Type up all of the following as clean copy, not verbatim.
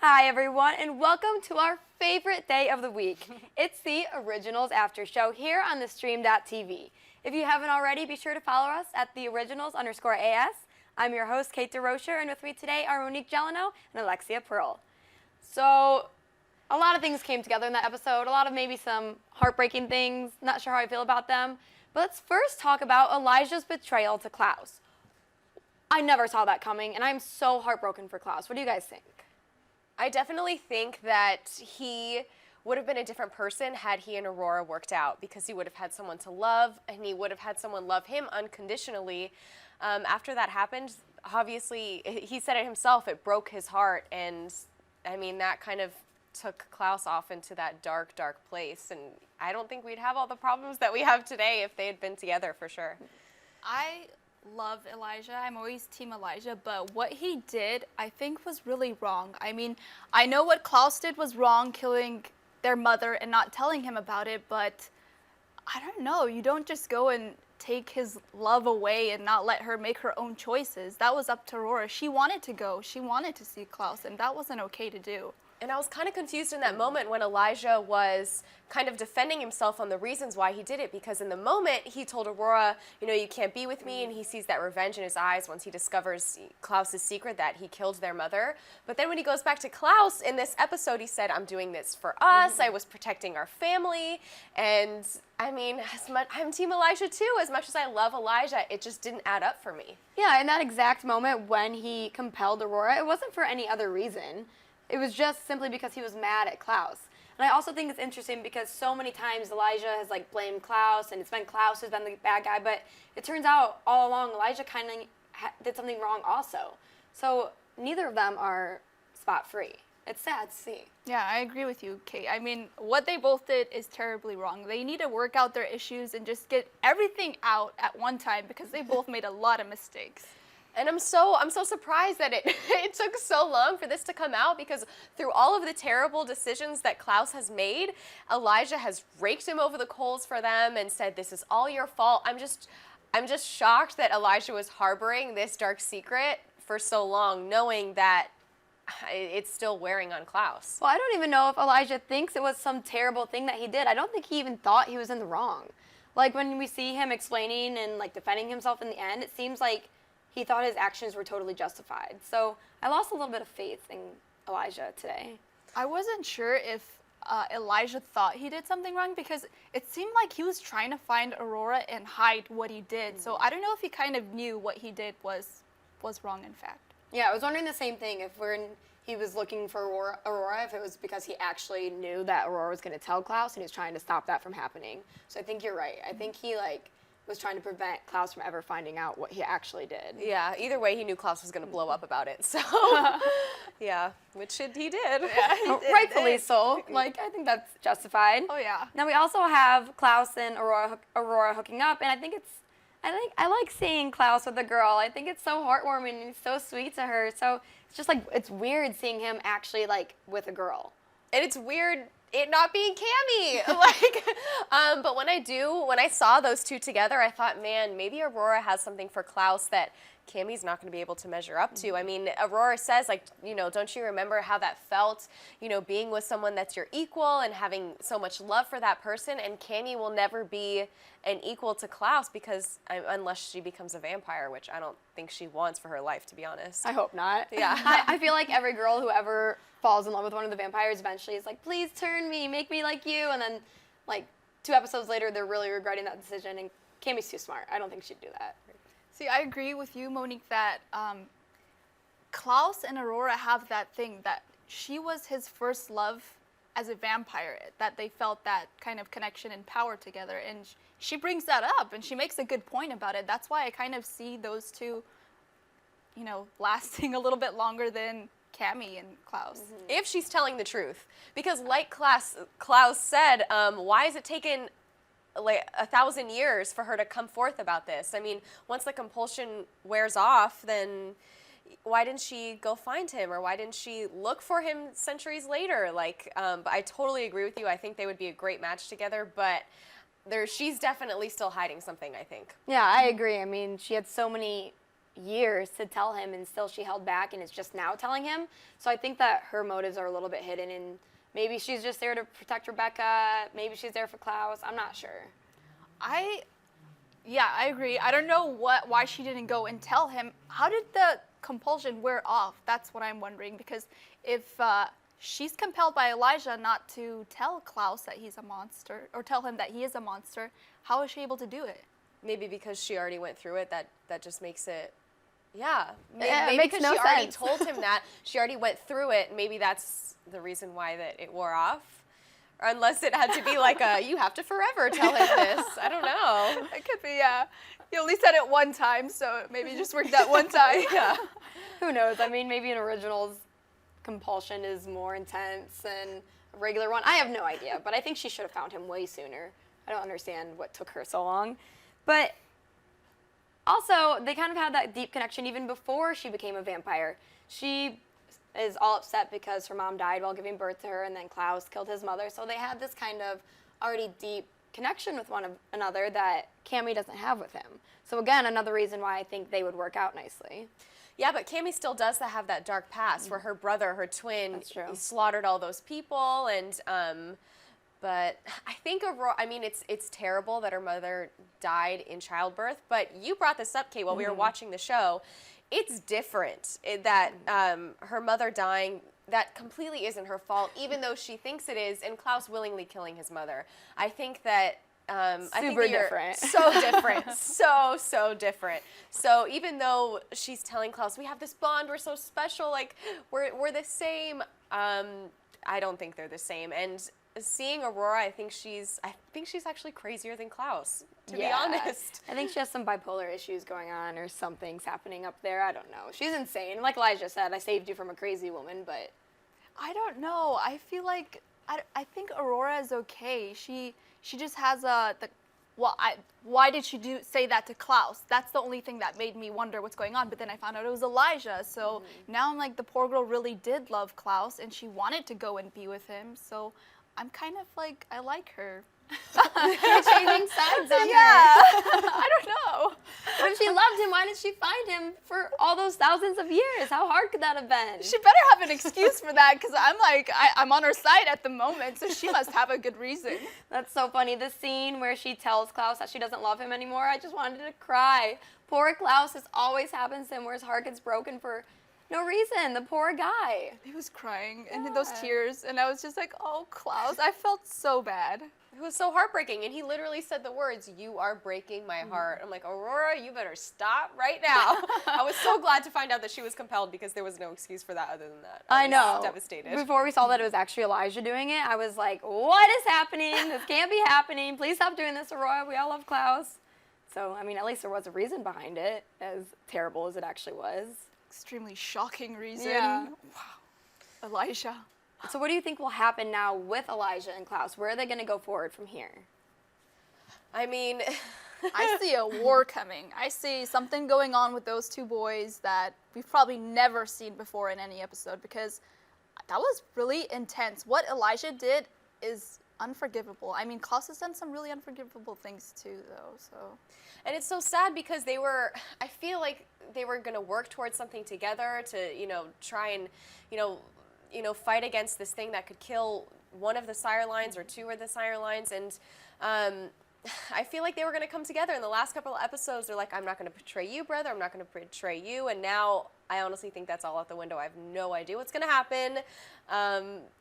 Hi everyone, and welcome to our favorite day of the week. It's the Originals After Show here on the Stream.tv. If you haven't already, be sure to follow us at the Originals_AS. I'm your host, Kate Durocher, and with me today are Monique Gelineau and Alexia Pearl. So, a lot of things came together in that episode, a lot of maybe some heartbreaking things, not sure how I feel about them. But let's first talk about Elijah's betrayal to Klaus. I never saw that coming, and I'm so heartbroken for Klaus. What do you guys think? I definitely think that he would have been a different person had he and Aurora worked out, because he would have had someone to love, and he would have had someone love him unconditionally. After that happened, obviously, he said it himself, it broke his heart, and I mean, that kind of took Klaus off into that dark, dark place, and I don't think we'd have all the problems that we have today if they had been together, for sure. I love Elijah. I'm always team Elijah, but what he did, I think, was really wrong. I mean, I know what Klaus did was wrong, killing their mother and not telling him about it, but I don't know. You don't just go and take his love away and not let her make her own choices. That was up to Aurora. She wanted to go. She wanted to see Klaus, and that wasn't okay to do. And I was kind of confused in that moment when Elijah was kind of defending himself on the reasons why he did it, because in the moment he told Aurora, you know, you can't be with me, and he sees that revenge in his eyes once he discovers Klaus's secret that he killed their mother. But then when he goes back to Klaus in this episode, he said, I'm doing this for us, I was protecting our family, and I mean, I'm team Elijah too. As much as I love Elijah, it just didn't add up for me. Yeah, in that exact moment when he compelled Aurora, it wasn't for any other reason. It was just simply because he was mad at Klaus. And I also think it's interesting because so many times Elijah has blamed Klaus, and it's been Klaus who's been the bad guy, but it turns out all along Elijah kind of did something wrong also. So neither of them are spot-free. It's sad to see. Yeah, I agree with you, Kate. I mean, what they both did is terribly wrong. They need to work out their issues and just get everything out at one time, because they both made a lot of mistakes. And I'm so surprised that it took so long for this to come out, because through all of the terrible decisions that Klaus has made, Elijah has raked him over the coals for them and said, this is all your fault. I'm just shocked that Elijah was harboring this dark secret for so long, knowing that it's still wearing on Klaus. Well, I don't even know if Elijah thinks it was some terrible thing that he did. I don't think he even thought he was in the wrong. Like, when we see him explaining and defending himself in the end, it seems like he thought his actions were totally justified. So I lost a little bit of faith in Elijah today. I wasn't sure if Elijah thought he did something wrong, because it seemed like he was trying to find Aurora and hide what he did. So I don't know if he kind of knew what he did was wrong, in fact. Yeah, I was wondering the same thing. If he was looking for Aurora, if it was because he actually knew that Aurora was going to tell Klaus and he was trying to stop that from happening. So I think you're right. I think he was trying to prevent Klaus from ever finding out what he actually did. Yeah, either way, he knew Klaus was going to blow up about it. So, yeah, which he did. Yeah, he did. Rightfully so. I think that's justified. Oh, yeah. Now we also have Klaus and Aurora hooking up, and I like seeing Klaus with a girl. I think it's so heartwarming, and he's so sweet to her. So it's just it's weird seeing him actually with a girl. And it's weird it not being Cammy. But when I saw those two together, I thought, man, maybe Aurora has something for Klaus that Cammy's not going to be able to measure up to. I mean, Aurora says, don't you remember how that felt, being with someone that's your equal and having so much love for that person? And Cammy will never be an equal to Klaus, because unless she becomes a vampire, which I don't think she wants for her life, to be honest. I hope not. Yeah. I feel like every girl who ever falls in love with one of the vampires eventually is like, please turn me, make me like you. And then 2 episodes later, they're really regretting that decision. And Cammy's too smart. I don't think she'd do that. See, I agree with you, Monique, that Klaus and Aurora have that thing that she was his first love as a vampire, that they felt that kind of connection and power together. And she brings that up, and she makes a good point about it. That's why I kind of see those two, lasting a little bit longer than Cammy and Klaus. If she's telling the truth. Because like Klaus said, why is it taken 1,000 years for her to come forth about this? I mean, once the compulsion wears off, then why didn't she go find him, or why didn't she look for him centuries later? But I totally agree with you. I think they would be a great match together, but she's definitely still hiding something, I think. Yeah, I agree. I mean, she had so many years to tell him, and still she held back and is just now telling him. So I think that her motives are a little bit hidden, and maybe she's just there to protect Rebecca. Maybe she's there for Klaus. I'm not sure. Yeah, I agree. I don't know why she didn't go and tell him. How did the compulsion wear off? That's what I'm wondering, because if she's compelled by Elijah not to tell Klaus that he's a monster, or tell him that he is a monster, how is she able to do it? Maybe because she already went through it, that just makes it, yeah. Yeah, Maybe it makes because no she already sense. told him that, she already went through it, maybe that's the reason why that it wore off. Or unless it had to be like you have to forever tell him this. I don't know. It could be, yeah. You only said it one time, so maybe it just worked that one time. Yeah. Who knows? I mean, maybe in originals, compulsion is more intense than a regular one. I have no idea, but I think she should have found him way sooner. I don't understand what took her so long. But also, they kind of had that deep connection even before she became a vampire. She is all upset because her mom died while giving birth to her, and then Klaus killed his mother. So they had this kind of already deep connection with one another that Cammy doesn't have with him. So again, another reason why I think they would work out nicely. Yeah, but Cammy still does have that dark past where her brother, her twin, That's true. he slaughtered all those people, and but I think Aurora, I mean, it's terrible that her mother died in childbirth, but you brought this up, Kate, while we were watching the show. It's different that her mother dying, that completely isn't her fault, even though she thinks it is, and Klaus willingly killing his mother. I think that I think Super that you're different. so different, so different. So even though she's telling Klaus, we have this bond, we're so special, like we're the same. I don't think they're the same. And seeing Aurora, I think she's actually crazier than Klaus, to be honest. I think she has some bipolar issues going on, or something's happening up there. I don't know. She's insane. Like Elijah said, I saved you from a crazy woman, but I don't know. I feel like I think Aurora is okay. She just has why did she say that to Klaus? That's the only thing that made me wonder what's going on. But then I found out it was Elijah. So now I'm like, the poor girl really did love Klaus, and she wanted to go and be with him. So I'm kind of like, I like her. you're changing sides on Yeah, her. I don't know. But if she loved him, why did she find him for all those thousands of years? How hard could that have been? She better have an excuse for that, because I'm like, I'm on her side at the moment, so she must have a good reason. That's so funny. The scene where she tells Klaus that she doesn't love him anymore, I just wanted to cry. Poor Klaus, this always happens to him, where his heart gets broken for no reason. The poor guy. He was crying, and those tears, and I was just like, oh, Klaus, I felt so bad. It was so heartbreaking, and he literally said the words, "You are breaking my heart." I'm like, Aurora, you better stop right now. I was so glad to find out that she was compelled, because there was no excuse for that other than that. I know. Was devastated. Before we saw that it was actually Elijah doing it, I was like, what is happening? This can't be happening. Please stop doing this, Aurora. We all love Klaus. So, I mean, at least there was a reason behind it, as terrible as it actually was. Extremely shocking reason. Yeah. Wow. Elijah. So what do you think will happen now with Elijah and Klaus? Where are they going to go forward from here? I mean, I see a war coming. I see something going on with those two boys that we've probably never seen before in any episode, because that was really intense. What Elijah did is unforgivable. I mean, Klaus has done some really unforgivable things too, though, so. and it's so sad, because I feel like they were going to work towards something together to, try and, fight against this thing that could kill one of the sire lines or two of the sire lines. And I feel like they were going to come together. In the last couple of episodes, they're like, I'm not going to betray you, brother. I'm not going to betray you. And now I honestly think that's all out the window. I have no idea what's going to happen.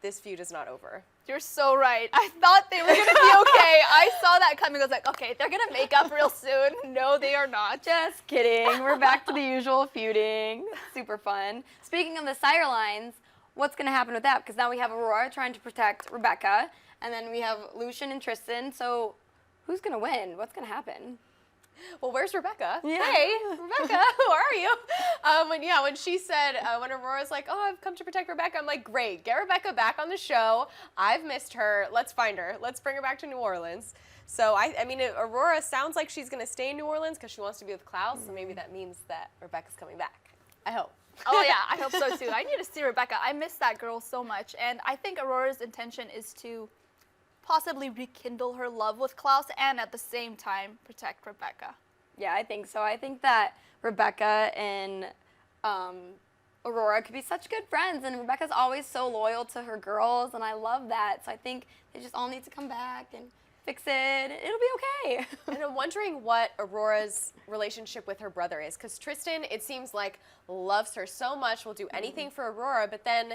This feud is not over. You're so right. I thought they were going to be okay. I saw that coming. I was like, okay, they're going to make up real soon. No, they are not. Just kidding. We're back to the usual feuding. Super fun. Speaking of the sire lines, what's going to happen with that? Because now we have Aurora trying to protect Rebecca, and then we have Lucien and Tristan. So who's going to win? What's going to happen? Well, where's Rebecca? Yeah. Hey, Rebecca, where are you? When she said, when Aurora's like, oh, I've come to protect Rebecca, I'm like, great, get Rebecca back on the show. I've missed her. Let's find her. Let's bring her back to New Orleans. So, I mean, Aurora sounds like she's going to stay in New Orleans because she wants to be with Klaus, so maybe that means that Rebecca's coming back. I hope. Oh, yeah, I hope so, too. I need to see Rebecca. I miss that girl so much, and I think Aurora's intention is to possibly rekindle her love with Klaus and at the same time protect Rebecca. Yeah, I think so. I think that Rebecca and Aurora could be such good friends, and Rebecca's always so loyal to her girls, and I love that. So I think they just all need to come back and fix it. It'll be okay. And I'm wondering what Aurora's relationship with her brother is, because Tristan, it seems like, loves her so much, will do anything for Aurora, but then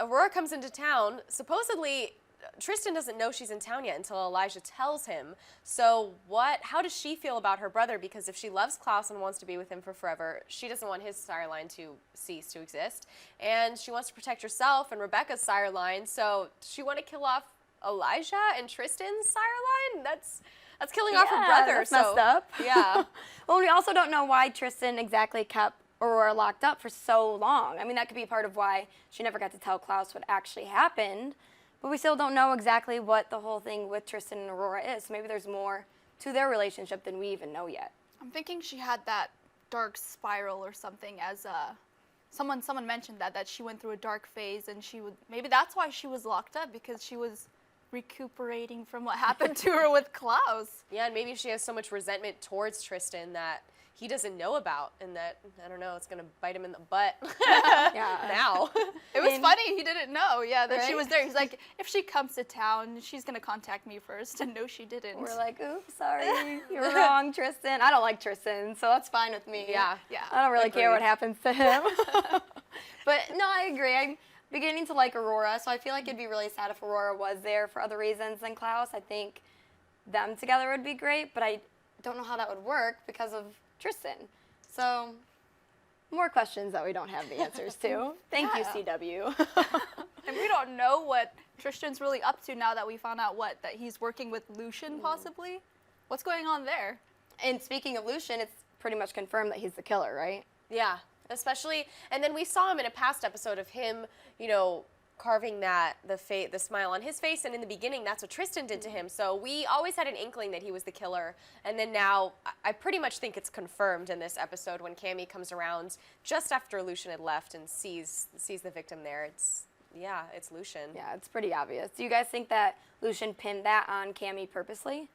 Aurora comes into town. Supposedly, Tristan doesn't know she's in town yet until Elijah tells him. So how does she feel about her brother? Because if she loves Klaus and wants to be with him for forever, she doesn't want his sire line to cease to exist. And she wants to protect herself and Rebecca's sire line. So does she want to kill off Elijah and Tristan's sire line? That's killing off her brother. That's messed up. Yeah. Well, we also don't know why Tristan exactly kept Aurora locked up for so long. I mean, that could be part of why she never got to tell Klaus what actually happened. But we still don't know exactly what the whole thing with Tristan and Aurora is. So maybe there's more to their relationship than we even know yet. I'm thinking she had that dark spiral or something, as someone mentioned that she went through a dark phase, and maybe that's why she was locked up, because she was recuperating from what happened to her with Klaus. Yeah, and maybe she has so much resentment towards Tristan that he doesn't know about, and that, I don't know, it's going to bite him in the butt now. It was funny, he didn't know, that she Right? was there. He's like, if she comes to town, she's going to contact me first, and no, she didn't. We're like, oops, sorry, you're wrong, Tristan. I don't like Tristan, so that's fine with me. Yeah. I don't really care Agreed. what happens to him. But no, I agree. I'm beginning to like Aurora, so I feel like it'd be really sad if Aurora was there for other reasons than Klaus. I think them together would be great, but I don't know how that would work because of Tristan. So, more questions that we don't have the answers to. Thank you, CW. And we don't know what Tristan's really up to now that we found out that he's working with Lucian, possibly. What's going on there? And speaking of Lucian, it's pretty much confirmed that he's the killer, right? Yeah, especially, and then we saw him in a past episode of him, carving the smile on his face, and in the beginning, that's what Tristan did to him. So we always had an inkling that he was the killer, and then now I pretty much think it's confirmed in this episode when Cammy comes around just after Lucian had left and sees the victim there. It's Lucian. Yeah, it's pretty obvious. Do you guys think that Lucian pinned that on Cammy purposely?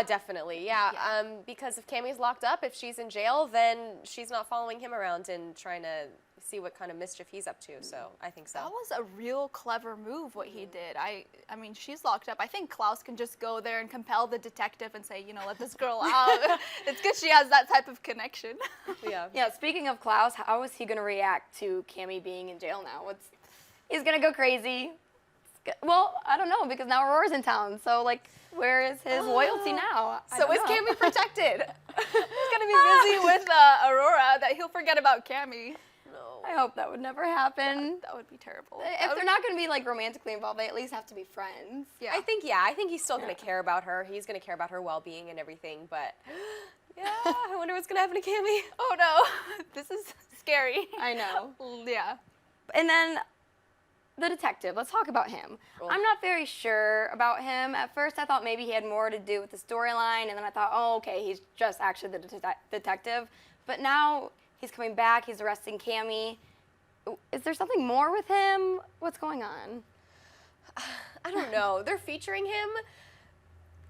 Definitely, yeah. Because if Cammy's locked up, if she's in jail, then she's not following him around and trying to see what kind of mischief he's up to. So I think so. That was a real clever move, what he did. I mean, she's locked up. I think Klaus can just go there and compel the detective and say, let this girl out. It's good she has that type of connection. Yeah. Yeah, speaking of Klaus, how is he going to react to Cammy being in jail now? He's going to go crazy. Well, I don't know, because now Aurora's in town. So, where is his loyalty now? So is Cammy protected? He's going to be busy with Aurora that he'll forget about Cammy. No. I hope that would never happen. That would be terrible. If they're not going to be romantically involved, they at least have to be friends. Yeah. I think he's still going to care about her. He's going to care about her well-being and everything, but I wonder what's going to happen to Cammy. Oh no, this is scary. I know. Yeah. And then the detective, let's talk about him. Cool. I'm not very sure about him. At first, I thought maybe he had more to do with the storyline, and then I thought, oh, okay, he's just actually the detective. But now he's coming back, he's arresting Cammy. Is there something more with him? What's going on? I don't know. They're featuring him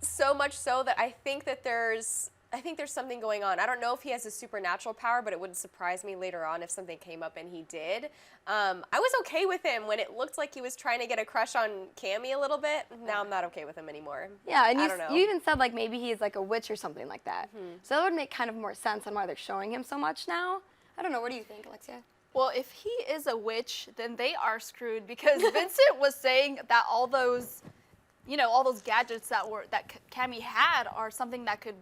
so much so that I think there's something going on. I don't know if he has a supernatural power, but it wouldn't surprise me later on if something came up and he did. I was okay with him when it looked like he was trying to get a crush on Cammy a little bit. Now I'm not okay with him anymore. Yeah, and I don't know. you even said maybe he's a witch or something like that. So that would make kind of more sense on why they're showing him so much now. I don't know. What do you think, Alexia? Well, if he is a witch, then they are screwed, because Vincent was saying that all those gadgets that Cammy had are something that could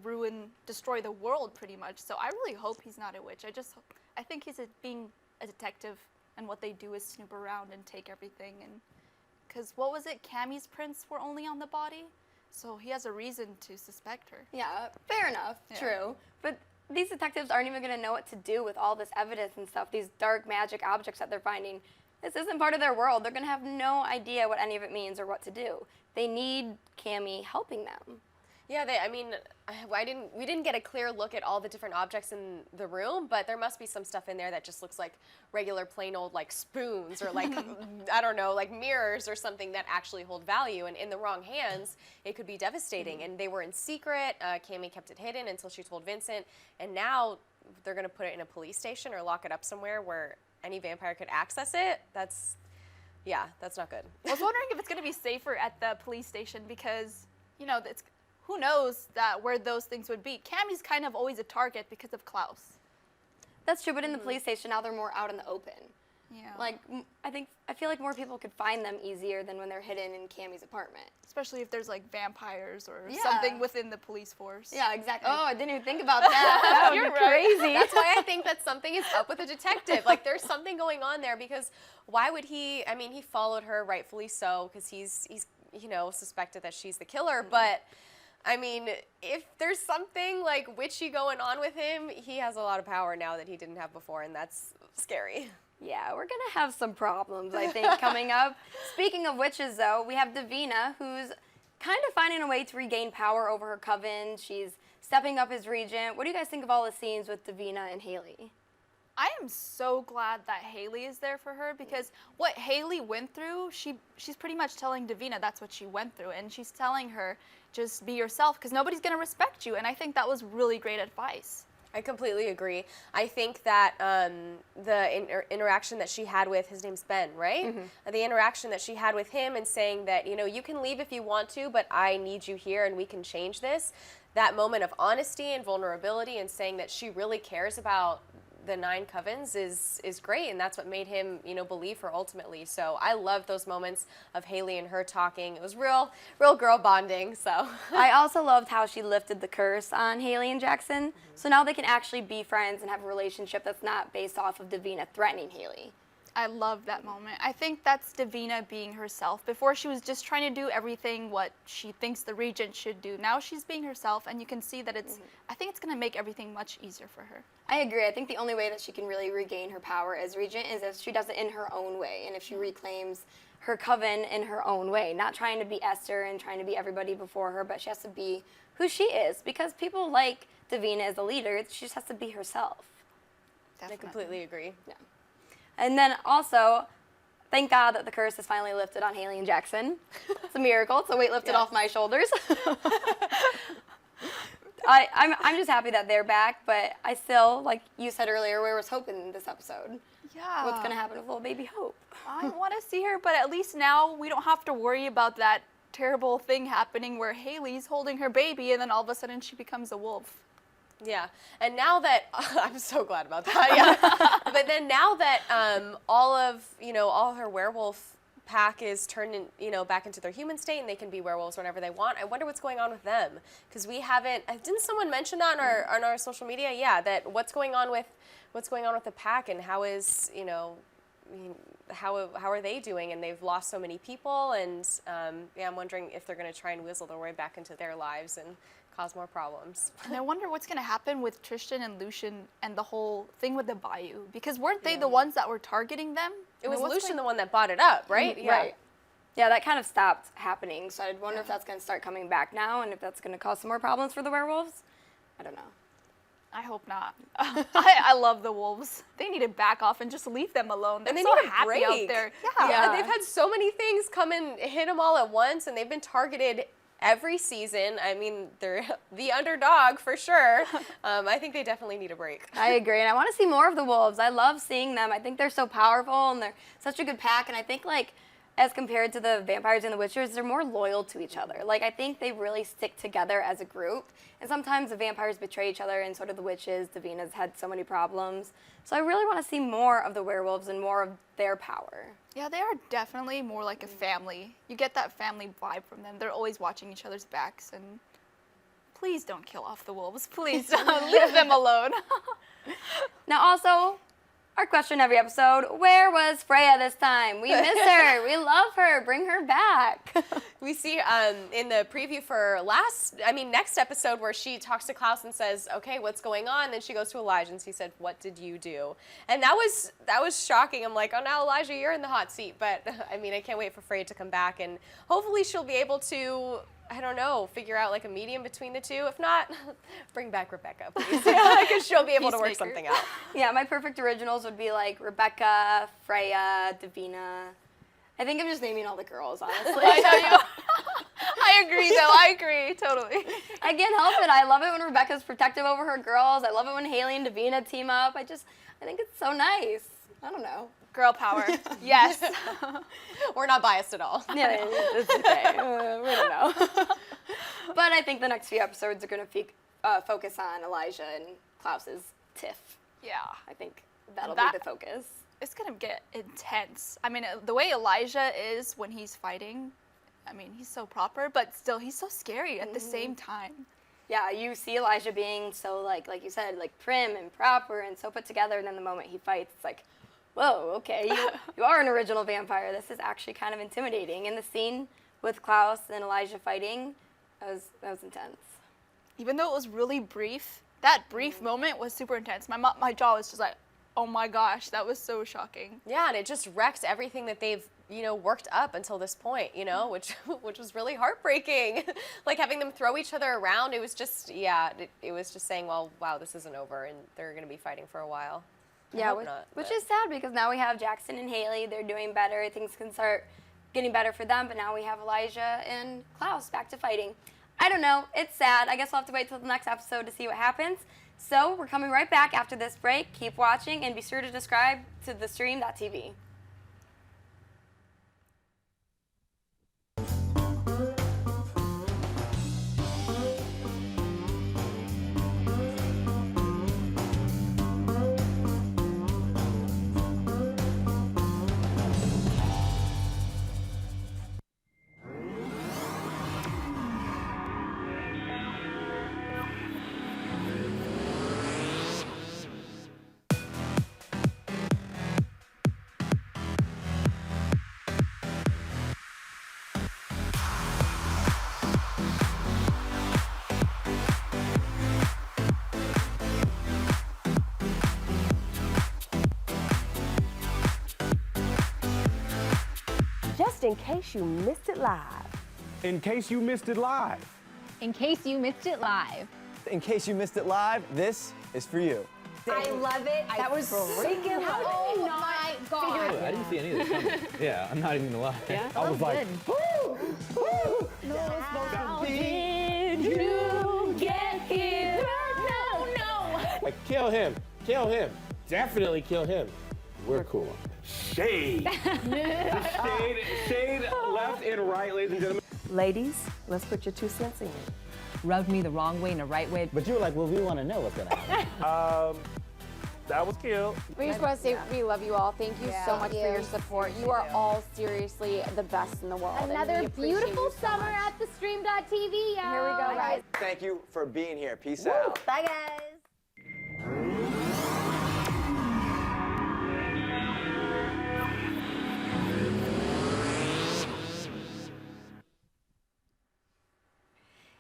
destroy the world pretty much. So I really hope he's not a witch. I think he's being a detective, and what they do is snoop around and take everything. And because what was it? Cammy's prints were only on the body, so he has a reason to suspect her. Yeah, fair enough. Yeah. True. But these detectives aren't even going to know what to do with all this evidence and stuff, these dark magic objects that they're finding. This isn't part of their world. They're going to have no idea what any of it means or what to do. They need Cammy helping them. Yeah, we didn't get a clear look at all the different objects in the room, but there must be some stuff in there that just looks like regular plain old like spoons or like, I don't know, like mirrors or something that actually hold value, and in the wrong hands, it could be devastating. And they were in secret. Cammy kept it hidden until she told Vincent, and now they're gonna put it in a police station or lock it up somewhere where any vampire could access it. That's not good. I was wondering if it's going to be safer at the police station because, you know, who knows where those things would be. Cammy's kind of always a target because of Klaus. That's true, but in the police station now they're more out in the open. Yeah. Like, I feel like more people could find them easier than when they're hidden in Cammy's apartment. Especially if there's like vampires or Yeah. something within the police force. Yeah, exactly. Oh, I didn't even think about that. That would You're be right. crazy. That's why I think that something is up with the detective. Like, there's something going on there, because why would he? I mean, he followed her, rightfully so, because he's suspected that she's the killer. But I mean, if there's something like witchy going on with him, he has a lot of power now that he didn't have before, and that's scary. Yeah, we're going to have some problems, I think, coming up. Speaking of witches, though, we have Davina, who's kind of finding a way to regain power over her coven. She's stepping up as regent. What do you guys think of all the scenes with Davina and Haley? I am so glad that Haley is there for her because what Haley went through, she's pretty much telling Davina that's what she went through, and she's telling her just be yourself because nobody's going to respect you, and I think that was really great advice. I completely agree. I think that the interaction that she had with, his name's Ben, right? The interaction that she had with him and saying that, you know, you can leave if you want to, but I need you here and we can change this. That moment of honesty and vulnerability and saying that she really cares about the 9 covens is great, and that's what made him, you know, believe her ultimately. So I love those moments of Haley and her talking. It was real girl bonding. So I also loved how she lifted the curse on Haley and Jackson. So now they can actually be friends and have a relationship that's not based off of Davina threatening Haley. I love that moment. I think that's Davina being herself. Before she was just trying to do everything what she thinks the regent should do. Now she's being herself, and you can see that I think it's going to make everything much easier for her. I agree. I think the only way that she can really regain her power as regent is if she does it in her own way, and if she reclaims her coven in her own way, not trying to be Esther and trying to be everybody before her, but she has to be who she is, because people like Davina as a leader. She just has to be herself. Definitely. I completely agree. Yeah. And then also, thank God that the curse is finally lifted on Haley and Jackson. It's a miracle. It's a weight lifted off my shoulders. I'm just happy that they're back, but I still, like you said earlier, we was hoping in this episode. Yeah. What's going to happen with little baby Hope? I want to see her, but at least now we don't have to worry about that terrible thing happening where Haley's holding her baby and then all of a sudden she becomes a wolf. Yeah, and now that I'm so glad about that. Yeah, but then now that all her werewolf pack is turned back into their human state and they can be werewolves whenever they want. I wonder what's going on with them, because we haven't. Didn't someone mention that on our social media? Yeah, that what's going on with the pack and how is how are they doing? And they've lost so many people, and I'm wondering if they're going to try and weasel their way back into their lives and cause more problems. And I wonder what's going to happen with Tristan and Lucien and the whole thing with the Bayou, because weren't they the ones that were targeting them? It was Lucien the one that bought it up, right? Yeah. Right. Yeah, that kind of stopped happening, so I wonder if that's going to start coming back now and if that's going to cause some more problems for the werewolves. I don't know. I hope not. I love the wolves. They need to back off and just leave them alone. They're and they so need a happy break out there. Yeah, they've had so many things come and hit them all at once, and they've been targeted every season. I mean, they're the underdog for sure. I think they definitely need a break. I agree, and I want to see more of the wolves. I love seeing them. I think they're so powerful, and they're such a good pack, and I think, like, as compared to the vampires and the witchers, they're more loyal to each other. Like, I think they really stick together as a group, and sometimes the vampires betray each other, and so do the witches. Davina's had so many problems. So I really want to see more of the werewolves and more of their power. Yeah, they are definitely more like a family. You get that family vibe from them. They're always watching each other's backs, and please don't kill off the wolves. Please don't. Leave them alone. Now also, our question every episode, where was Freya this time? We miss her. We love her. Bring her back. We see in the preview for next episode where she talks to Klaus and says, okay, what's going on? Then she goes to Elijah and she said, what did you do? And that was shocking. I'm like, oh, now Elijah, you're in the hot seat. But I mean, I can't wait for Freya to come back, and hopefully she'll be able to I don't know, figure out like a medium between the two. If not, bring back Rebecca, please. Because she'll be able to work Peacemaker. something out. Yeah, my perfect originals would be like Rebecca, Freya, Davina. I think I'm just naming all the girls, honestly. I know you. I agree, though. I agree, totally. I can't help it. I love it when Rebecca's protective over her girls. I love it when Haley and Davina team up. I think it's so nice. I don't know. Girl power. Yes. We're not biased at all. Yeah, it's okay. We don't know. But I think the next few episodes are going to focus on Elijah and Klaus's tiff. Yeah. I think that'll That- be the focus. It's going to get intense. I mean, the way Elijah is when he's fighting, I mean, he's so proper, but still, he's so scary at the same time. Yeah, you see Elijah being so, like you said, like prim and proper and so put together, and then the moment he fights, it's like, whoa, okay, you are an original vampire. This is actually kind of intimidating. And the scene with Klaus and Elijah fighting, that was intense. Even though it was really brief, that brief moment was super intense. My jaw was just like, oh my gosh, that was so shocking. Yeah, and it just wrecked everything that they've, worked up until this point, which was really heartbreaking. Like having them throw each other around, it was just, it was just saying, well, wow, this isn't over, and they're going to be fighting for a while. Yeah, hope not, which but- is sad because now we have Jackson and Haley. They're doing better. Things can start getting better for them, but now we have Elijah and Klaus back to fighting. I don't know. It's sad. I guess we'll have to wait till the next episode to see what happens. So we're coming right back after this break. Keep watching and be sure to subscribe to thestream.tv. Just in case you missed it live. In case you missed it live. In case you missed it live. In case you missed it live, this is for you. I love it. That was freaking Oh my God. I didn't see any of this coming. Yeah, I'm not even gonna lie. Yeah, I was like, How did you get here? No. Like, kill him. Kill him. Definitely kill him. We're cool. Shade. Shade left and right, ladies and gentlemen. Ladies, let's put your 2 cents in. Rubbed me the wrong way and the right way. but you were like, well, we want to know what's gonna happen. That was cute. We just want to say we love you all. Thank you so much for your support. You are all seriously the best in the world. and we Another appreciate beautiful you so summer much. at the stream.tv, y'all. Here we go, guys. Thank you for being here. Peace out. Bye, guys.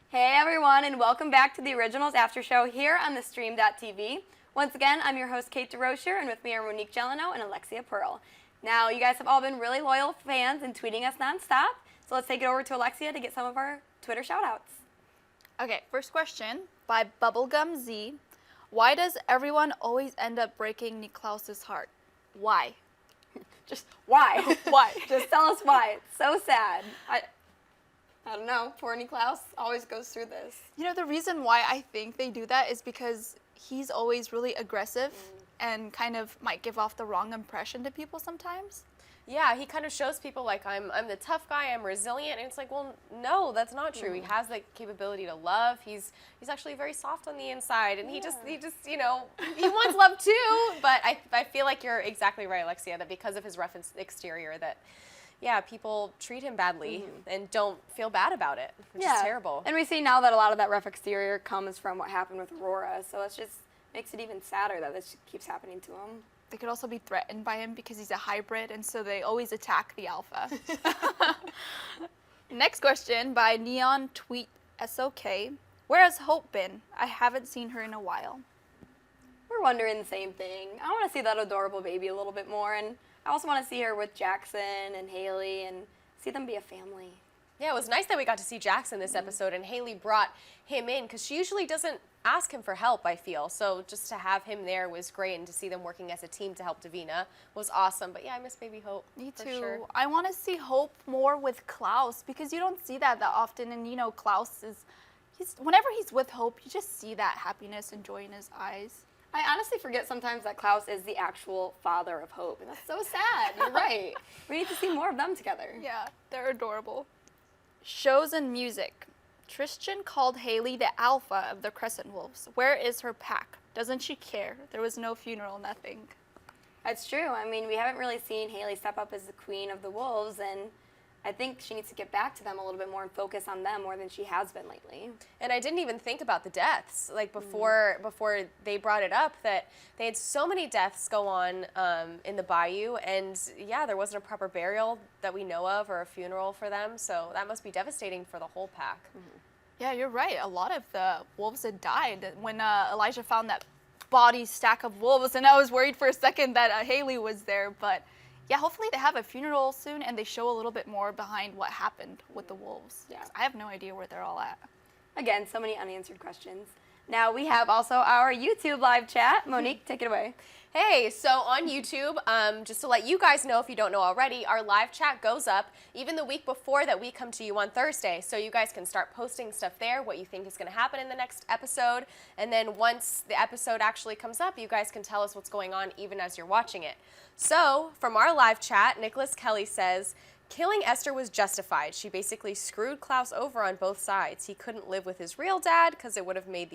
Hey everyone, and welcome back to the Originals After Show here on the Stream.tv. Once again, I'm your host, Kate Durocher, and with me are Monique Gelineau and Alexia Pearl. Now, you guys have all been really loyal fans and tweeting us nonstop, so let's take it over to Alexia to get some of our Twitter shout-outs. Okay, first question by Bubblegum Z. Why does everyone always end up breaking Niklaus's heart? Why? Just why? Why? Just tell us why. It's so sad. I don't know. Poor Klaus always goes through this. You know, the reason why I think they do that is because he's always really aggressive and kind of might give off the wrong impression to people sometimes. Yeah, he kind of shows people like I'm the tough guy, I'm resilient, and it's like, well, no, that's not true. He has the capability to love. He's actually very soft on the inside, and he just he wants love too. But I feel like you're exactly right, Alexia, that because of his rough exterior, that people treat him badly and don't feel bad about it, which is terrible. And we see now that a lot of that rough exterior comes from what happened with Aurora, so it just makes it even sadder that this keeps happening to him. They could also be threatened by him because he's a hybrid, and so they always attack the alpha. Next question by Neon Tweet SOK. Where has Hope been? I haven't seen her in a while. We're wondering the same thing. I want to see that adorable baby a little bit more, and I also want to see her with Jackson and Haley and see them be a family. Yeah, it was nice that we got to see Jackson this episode, and Haley brought him in because she usually doesn't ask him for help, I feel. So just to have him there was great, and to see them working as a team to help Davina was awesome. But yeah, I miss Baby Hope. Me for too. Sure. I want to see Hope more with Klaus because you don't see that often. And you know, Klaus is, whenever he's with Hope, you just see that happiness and joy in his eyes. I honestly forget sometimes that Klaus is the actual father of Hope, and that's so sad. You're right. We need to see more of them together. Yeah, they're adorable. Shows and music. Tristan called Haley the alpha of the Crescent Wolves. Where is her pack? Doesn't she care? There was no funeral, nothing. That's true. I mean, we haven't really seen Haley step up as the queen of the wolves, and I think she needs to get back to them a little bit more and focus on them more than she has been lately. And I didn't even think about the deaths. Like before they brought it up, that they had so many deaths go on in the bayou, and yeah, there wasn't a proper burial that we know of or a funeral for them. So that must be devastating for the whole pack. Yeah, you're right. A lot of the wolves had died when Elijah found that body stack of wolves, and I was worried for a second that Haley was there, but yeah, hopefully they have a funeral soon and they show a little bit more behind what happened with the wolves. Yeah. I have no idea where they're all at. Again, so many unanswered questions. Now we have also our YouTube live chat. Monique, take it away. Hey, so on YouTube, just to let you guys know if you don't know already, our live chat goes up even the week before that we come to you on Thursday. So you guys can start posting stuff there, what you think is going to happen in the next episode. And then once the episode actually comes up, you guys can tell us what's going on even as you're watching it. So from our live chat, Nicholas Kelly says, killing Esther was justified. She basically screwed Klaus over on both sides. He couldn't live with his real dad because it would have made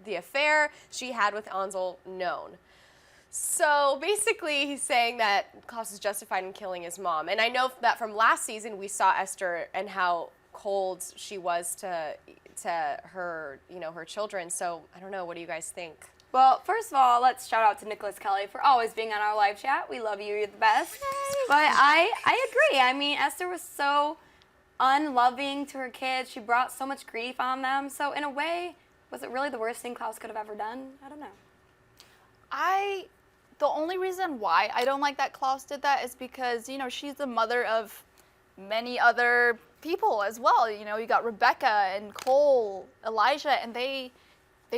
the affair she had with Ansel known. So basically he's saying that Klaus is justified in killing his mom. And I know that from last season we saw Esther and how cold she was to her, her children. So I don't know, what do you guys think? Well, first of all, let's shout out to Nicholas Kelly for always being on our live chat. We love you. You're the best. But I agree. I mean, Esther was so unloving to her kids. She brought so much grief on them. So in a way, was it really the worst thing Klaus could have ever done? I don't know. The only reason why I don't like that Klaus did that is because, she's the mother of many other people as well. You got Rebecca and Cole, Elijah, and they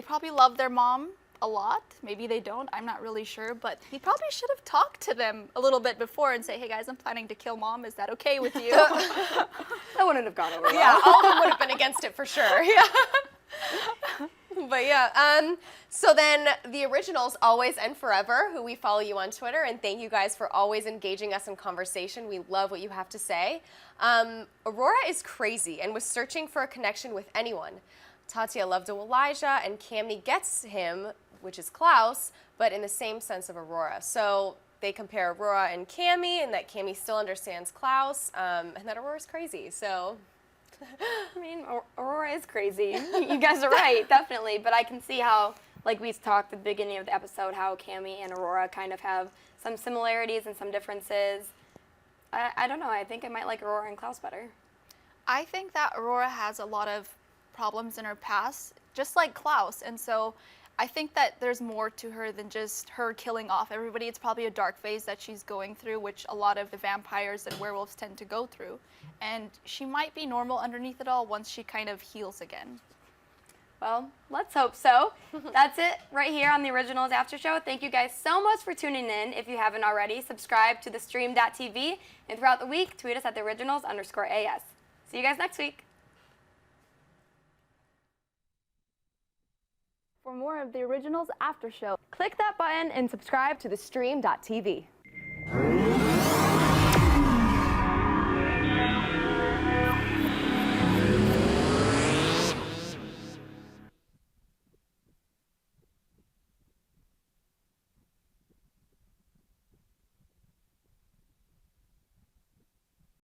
probably love their mom a lot. Maybe they don't. I'm not really sure, but he probably should have talked to them a little bit before and say, hey guys, I'm planning to kill mom. Is that okay with you? That wouldn't have gone over well. Yeah, all of them would have been against it for sure. Yeah. But yeah, so then the originals, Always and Forever, who we follow you on Twitter, and thank you guys for always engaging us in conversation. We love what you have to say. Aurora is crazy and was searching for a connection with anyone. Tatia loved Elijah, and Cammy gets him, which is Klaus, but in the same sense of Aurora. So they compare Aurora and Cammy, and that Cammy still understands Klaus, and that Aurora's crazy. So I mean, Aurora is crazy. You guys are right, definitely. But I can see how, like we talked at the beginning of the episode, how Cammy and Aurora kind of have some similarities and some differences. I don't know. I think I might like Aurora and Klaus better. I think that Aurora has a lot of problems in her past, just like Klaus. And so I think that there's more to her than just her killing off everybody. It's probably a dark phase that she's going through, which a lot of the vampires and werewolves tend to go through. And she might be normal underneath it all once she kind of heals again. Well, let's hope so. That's it right here on the Originals After Show. Thank you guys so much for tuning in. If you haven't already, subscribe to the stream.tv, and throughout the week, tweet us at theoriginals_AS. See you guys next week. For more of the Originals After Show, click that button and subscribe to the stream.tv.